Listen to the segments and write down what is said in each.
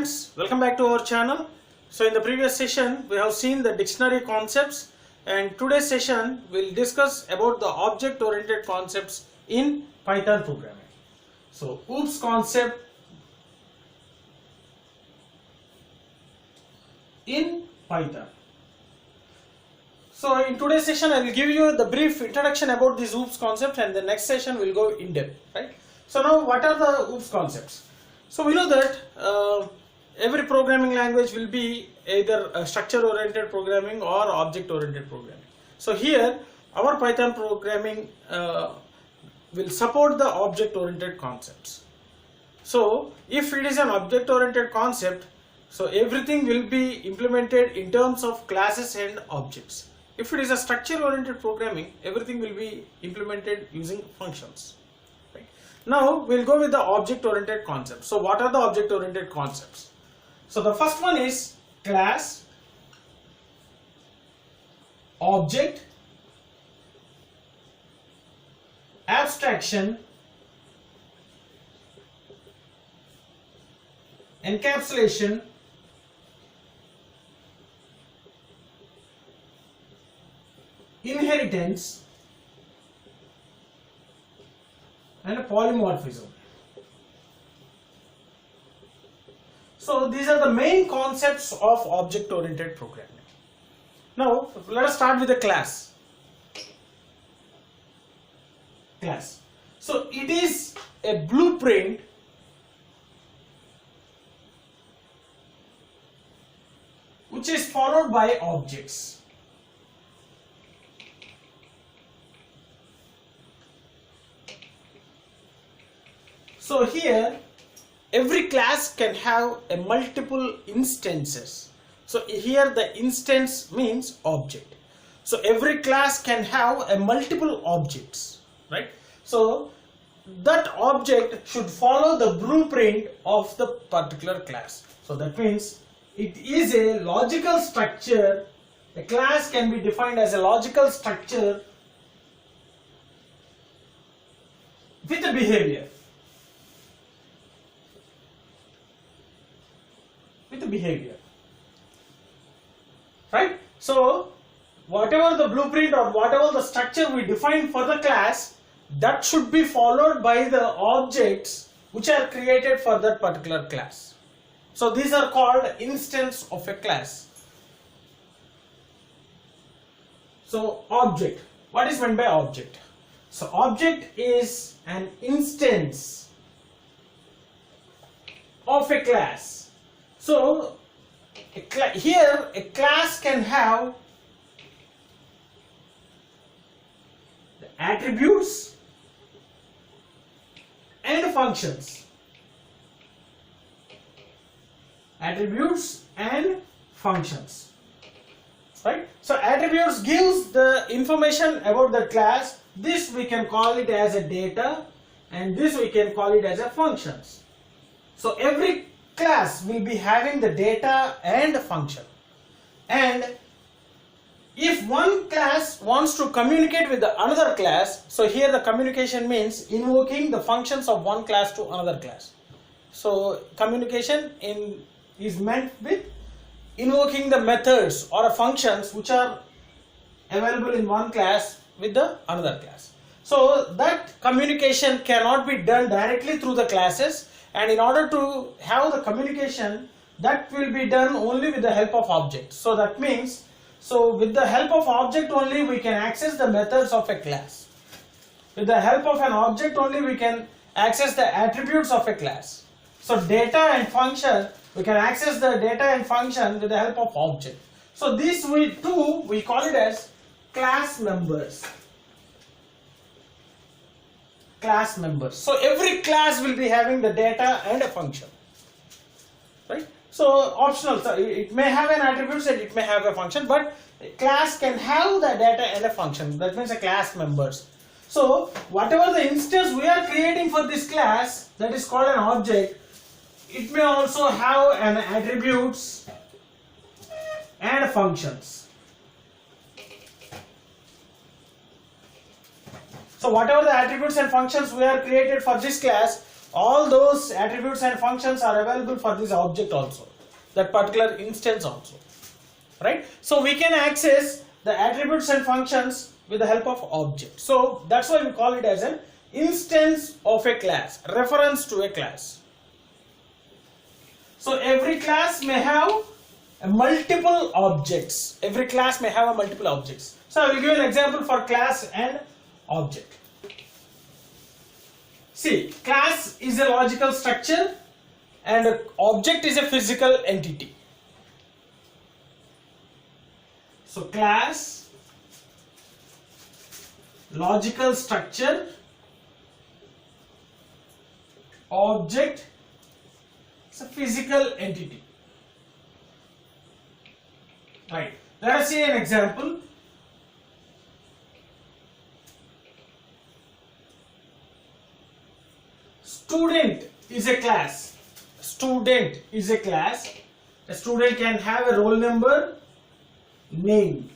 friends, welcome back to our channel. So in the previous session we have seen the dictionary concepts, and today's session will discuss about the object oriented concepts in Python programming. So OOPS concept in Python. So in today's session I will give you the brief introduction about this OOPS concept, and the next session will go in depth, right? So now what are the OOPS concepts? So we know that every programming language will be either a structure oriented programming or object oriented programming. So here our Python programming will support the object oriented concepts. So if it is an object oriented concept, so everything will be implemented in terms of classes and objects. If it is a structure oriented programming, everything will be implemented using functions. Now we'll go with the object oriented concepts. So what are the object oriented concepts? So the first one is class, object, abstraction, encapsulation, inheritance, and a polymorphism. So these are the main concepts of object oriented programming. Now let us start with the class. Class. So it is a blueprint which is followed by objects. So here every class can have a multiple instances. So here the instance means object. So every class can have a multiple objects, right? So that object should follow the blueprint of the particular class. So that means it is a logical structure. A class can be defined as a logical structure with a behavior. Right? So whatever the blueprint or whatever the structure we define for the class, that should be followed by the objects which are created for that particular class. So these are called instance of a class. So object, what is meant by object? So object is an instance of a class. So here a class can have the attributes and functions. Attributes and functions. Right? So attributes gives the information about the class. This we can call it as a data, and this we can call it as a functions. So every class will be having the data and function, and if one class wants to communicate with the another class, so here the communication means invoking the functions of one class to another class. So communication is meant with invoking the methods or functions which are available in one class with the another class. So that communication cannot be done directly through the classes, and in order to have the communication, that will be done only with the help of objects. So that means, so with the help of object only we can access the methods of a class. With the help of an object only we can access the attributes of a class. So data and function, we can access the data and function with the help of object. So these we call it as class members. Class members. So every class will be having the data and a function, right? So optional, so it may have an attributes and it may have a function, but a class can have the data and a function. That means a class members. So whatever the instance we are creating for this class, that is called an object, it may also have an attributes and functions. So whatever the attributes and functions we are created for this class, all those attributes and functions are available for this object also, that particular instance also, right? So we can access the attributes and functions with the help of object. So that's why we call it as an instance of a class, reference to a class. So every class may have multiple objects. Every class may have a multiple objects. So I will give an example for class and object. See, class is a logical structure and object is a physical entity. So class, logical structure, object is a physical entity. Right. Let us see an example. Student is a class. Student is a class. A student can have a roll number, name.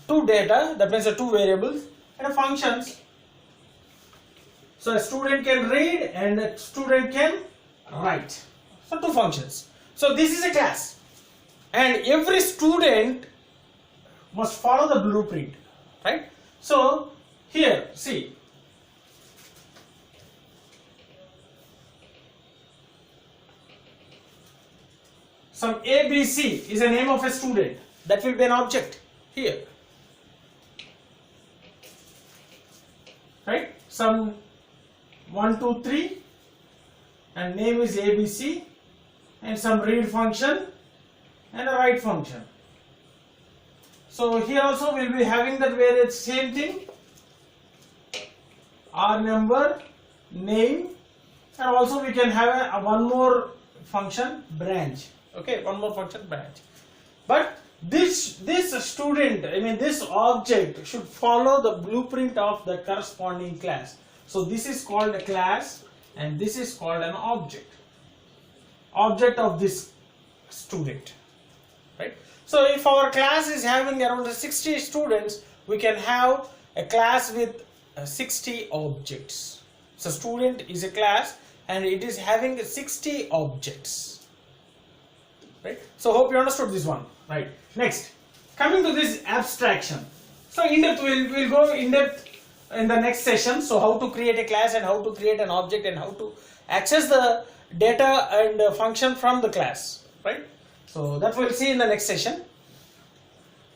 Two data, that means two variables, and functions. So a student can read and a student can write. So two functions. So this is a class. And every student must follow the blueprint, right? So here, see, some ABC is a name of a student. That will be an object here, right? Some 1, 2, 3 and name is ABC and some read function and a write function. So here also we will be having that where it's same thing, R number, name, and also we can have a one more function, branch. Okay, one more function, branch. But this student, I mean this object should follow the blueprint of the corresponding class. So this is called a class and this is called an object. Object of this student. Right? So if our class is having around 60 students, we can have a class with 60 objects. So student is a class and it is having 60 objects. Right? So hope you understood this one. Right. Next, coming to this abstraction. So in depth we'll go in depth in the next session. So how to create a class and how to create an object and how to access the data and function from the class. Right? So that we'll see in the next session.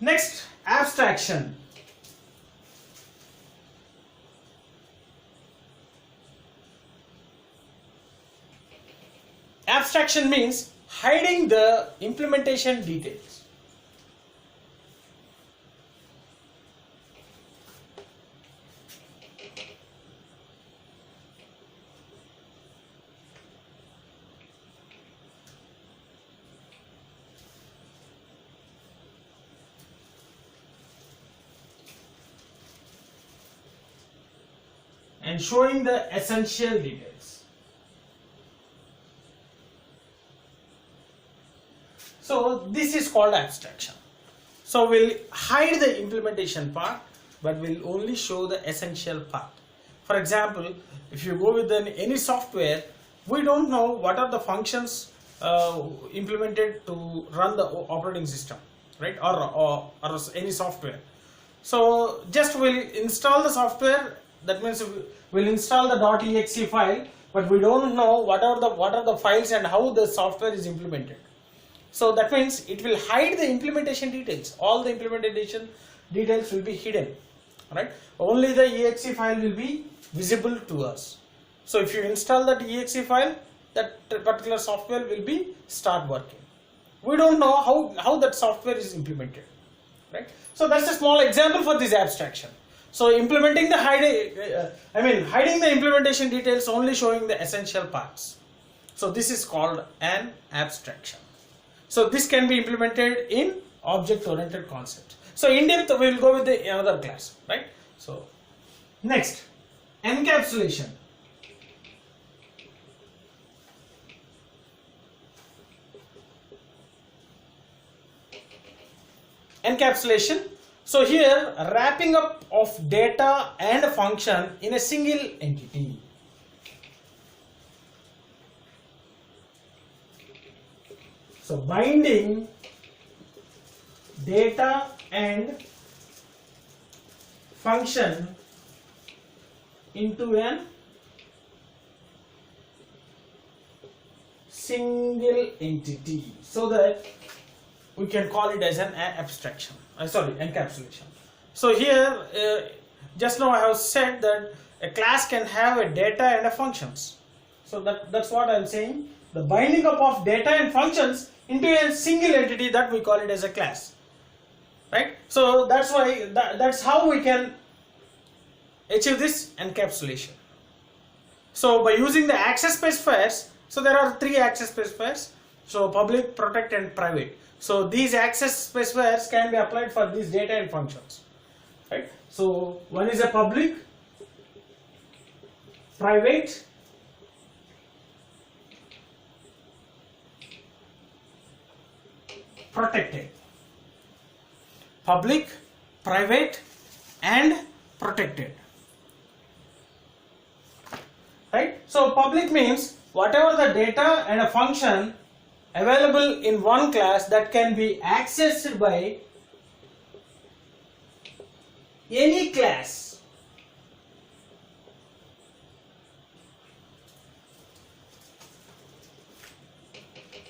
Next, abstraction. Abstraction means hiding the implementation details. And showing the essential details. So this is called abstraction. So we'll hide the implementation part, but we'll only show the essential part. For example, if you go with any software, we don't know what are the functions implemented to run the operating system, right? Or any software. So just we'll install the software. That means we'll install the .exe file, but we don't know what are the files and how the software is implemented. So that means it will hide the implementation details. All the implementation details will be hidden, right? Only the exe file will be visible to us. So if you install that exe file, that particular software will be start working. We don't know how that software is implemented, right? So that's a small example for this abstraction. So implementing the hiding the implementation details, only showing the essential parts. So this is called an abstraction. So this can be implemented in object-oriented concept. So in depth we will go with the another class, right? So next, encapsulation. Encapsulation. So here, wrapping up of data and a function in a single entity. binding data and function into an single entity, so that we can call it as an abstraction. Encapsulation. So here, just now I have said that a class can have a data and a functions. So that's what I am saying. The binding up of data and functions into a single entity, that we call it as a class, right? So that's why that's how we can achieve this encapsulation. So by using the access specifiers, so there are three access specifiers. So public, protect, and private. So these access specifiers can be applied for these data and functions, right? So one is a public, private, protected. Public, private, and protected, right? So public means whatever the data and a function available in one class that can be accessed by any class.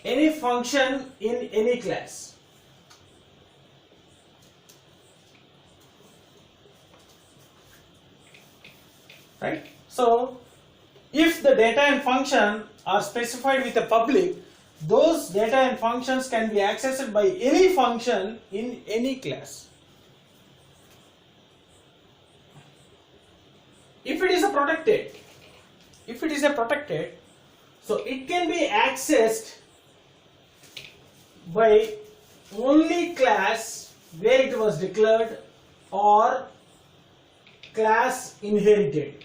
Any function in any class. Right? So if the data and function are specified with a public, those data and functions can be accessed by any function in any class. If it is a protected, so it can be accessed by only class where it was declared or class inherited.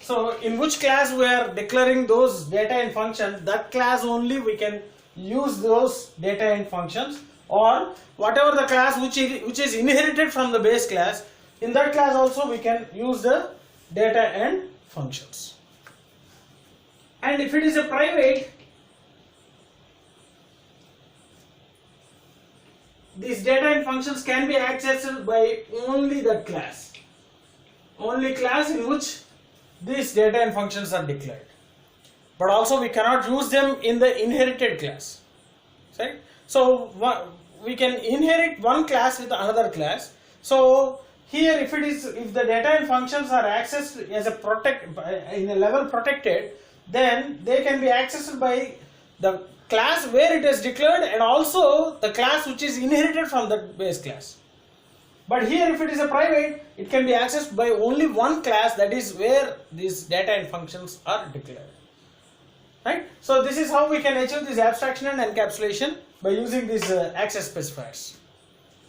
So in which class we are declaring those data and functions, that class only we can use those data and functions, or whatever the class which is inherited from the base class, in that class also we can use the data and functions. And if it is a private, these data and functions can be accessed by only that class, only class in which these data and functions are declared. But also we cannot use them in the inherited class, right? So we can inherit one class with another class. So here if the data and functions are accessed as in a level protected, then they can be accessed by the class where it is declared and also the class which is inherited from the base class. But here if it is a private, it can be accessed by only one class, that is where these data and functions are declared, right? So this is how we can achieve this abstraction and encapsulation by using these access specifiers,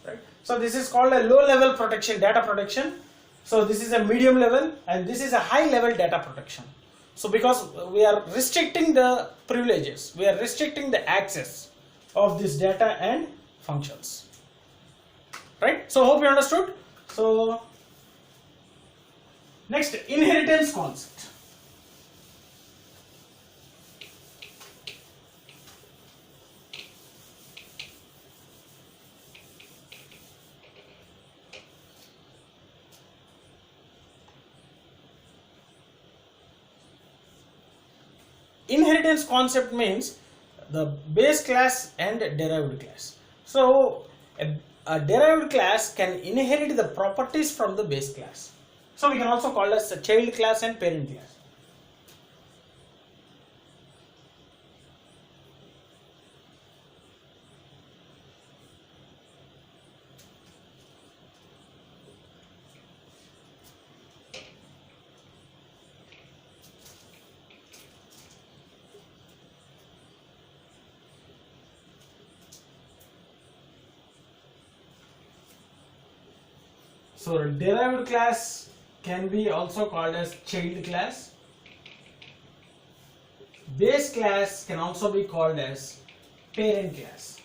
right? So this is called a low level protection, data protection. So this is a medium level and this is a high level data protection. So because we are restricting the privileges, we are restricting the access of this data and functions. Right? So hope you understood. So next, inheritance concept. Inheritance concept means the base class and derived class. So a derived class can inherit the properties from the base class. So we can also call as a child class and parent class. So derived class can be also called as child class. Base class can also be called as parent class.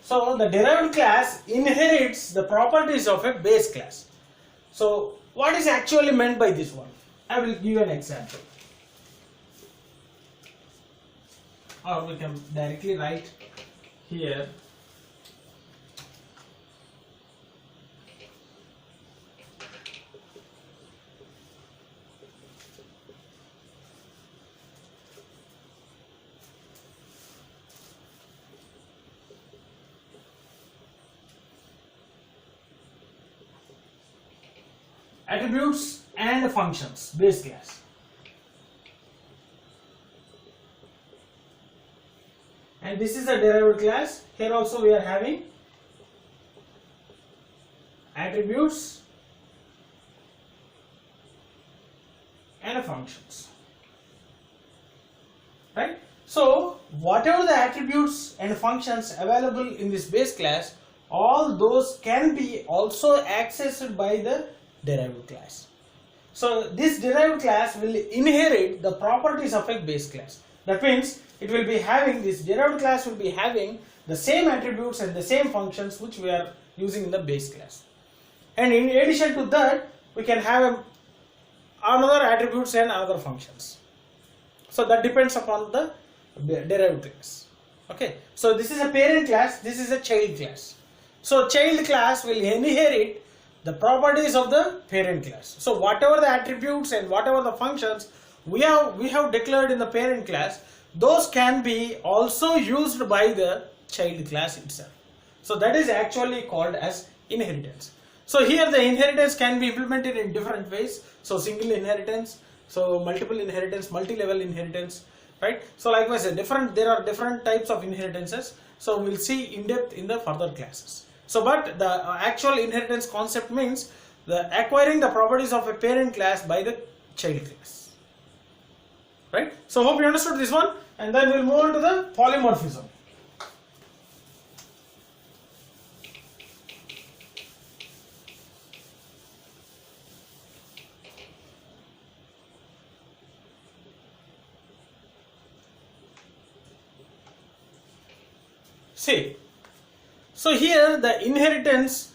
So the derived class inherits the properties of a base class. So what is actually meant by this one? I will give an example. or we can directly write here attributes and functions base class. And this is a derived class. Here also we are having attributes and functions, right? So whatever the attributes and functions available in this base class, all those can be also accessed by the derived class. So this derived class will inherit the properties of a base class. That means it will be having, this derived class will be having the same attributes and the same functions which we are using in the base class. And in addition to that, we can have another attributes and other functions. So that depends upon the derived class. Okay. So this is a parent class, this is a child class. So child class will inherit the properties of the parent class. So whatever the attributes and whatever the functions we have declared in the parent class, those can be also used by the child class itself. So that is actually called as inheritance. So here the inheritance can be implemented in different ways. So single inheritance, so multiple inheritance, multi-level inheritance, right? So likewise, there are different types of inheritances. So we'll see in depth in the further classes. So but the actual inheritance concept means the acquiring the properties of a parent class by the child class. Right? So hope you understood this one, and then we'll move on to the polymorphism. See, so here the inheritance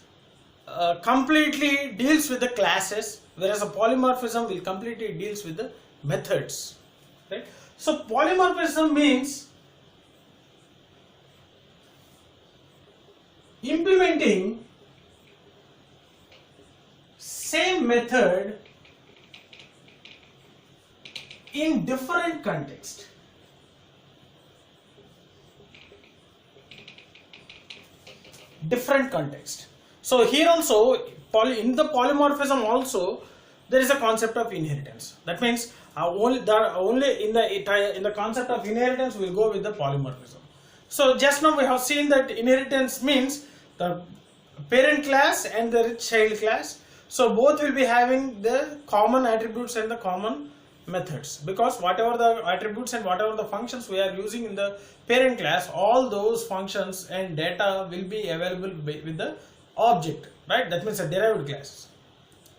completely deals with the classes, whereas a polymorphism will completely deals with the methods. Right? So polymorphism means implementing same method in different context. Different context. So here also in the polymorphism also there is a concept of inheritance. That means only in the concept of inheritance we will go with the polymorphism. So just now we have seen that inheritance means the parent class and the child class. So both will be having the common attributes and the common methods, because whatever the attributes and whatever the functions we are using in the parent class, all those functions and data will be available with the object, right? That means a derived class,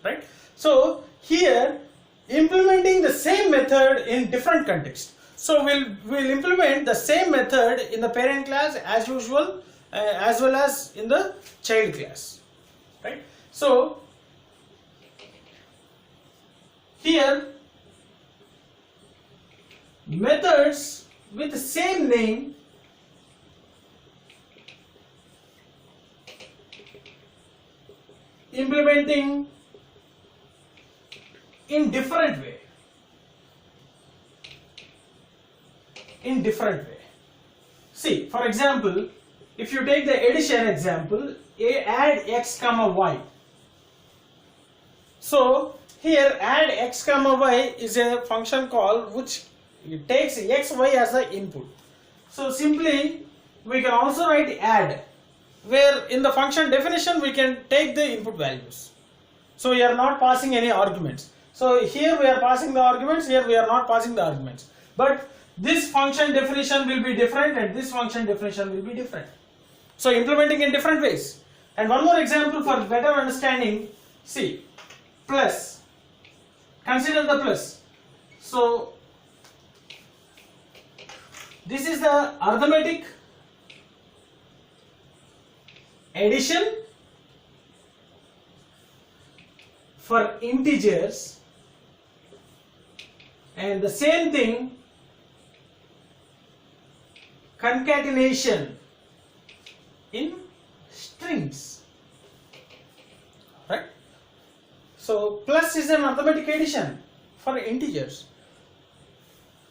right? So here implementing the same method in different context. So we'll implement the same method in the parent class as usual, as well as in the child class, right? So here methods with the same name implementing in different way. See, for example, if you take the addition example, add x comma y. So here add x comma y is a function call which takes x, y as the input. So simply we can also write add, where in the function definition we can take the input values. So we are not passing any arguments. So here we are passing the arguments, here we are not passing the arguments. But this function definition will be different and this function definition will be different. So implementing in different ways. And one more example for better understanding, see, plus. Consider the plus. So this is the arithmetic addition for integers, and the same thing concatenation in strings, right? So plus is an arithmetic addition for integers,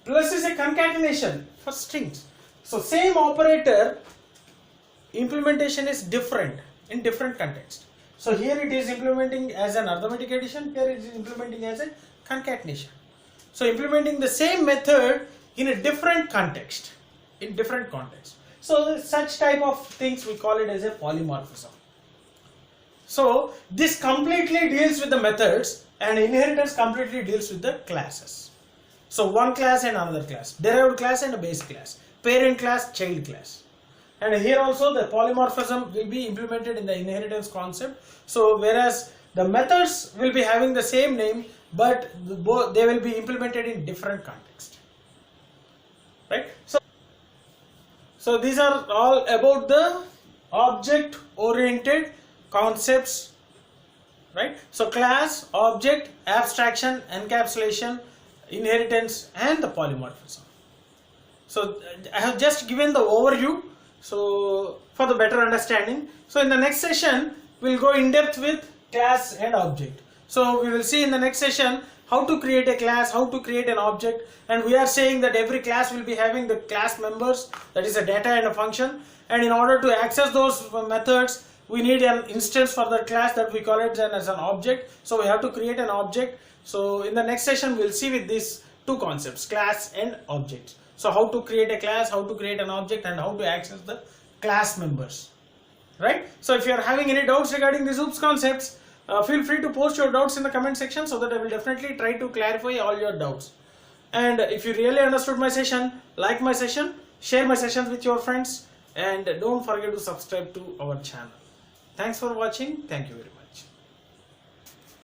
plus is a concatenation for strings. So same operator implementation is different in different context. So here it is implementing as an arithmetic addition, here it is implementing as a concatenation. So implementing the same method in a different context, in different context. So such type of things we call it as a polymorphism. So this completely deals with the methods, and inheritance completely deals with the classes. So one class and another class, derived class and a base class, parent class, child class. And here also the polymorphism will be implemented in the inheritance concept. So whereas the methods will be having the same name, but they will be implemented in different context, right? So these are all about the object oriented concepts, right? So class, object, abstraction, encapsulation, inheritance, and the polymorphism. So I have just given the overview, so for the better understanding. So in the next session we'll go in depth with class and object. So we will see in the next session how to create a class, how to create an object, and we are saying that every class will be having the class members, that is a data and a function, and in order to access those methods we need an instance for the class that we call it as an object. So we have to create an object. So in the next session we'll see with these two concepts, class and object. So how to create a class, how to create an object, and how to access the class members, right? So if you are having any doubts regarding these OOPS concepts, feel free to post your doubts in the comment section, so that I will definitely try to clarify all your doubts. And if you really understood my session, like my session, share my sessions with your friends, and don't forget to subscribe to our channel. Thanks for watching. Thank you very much.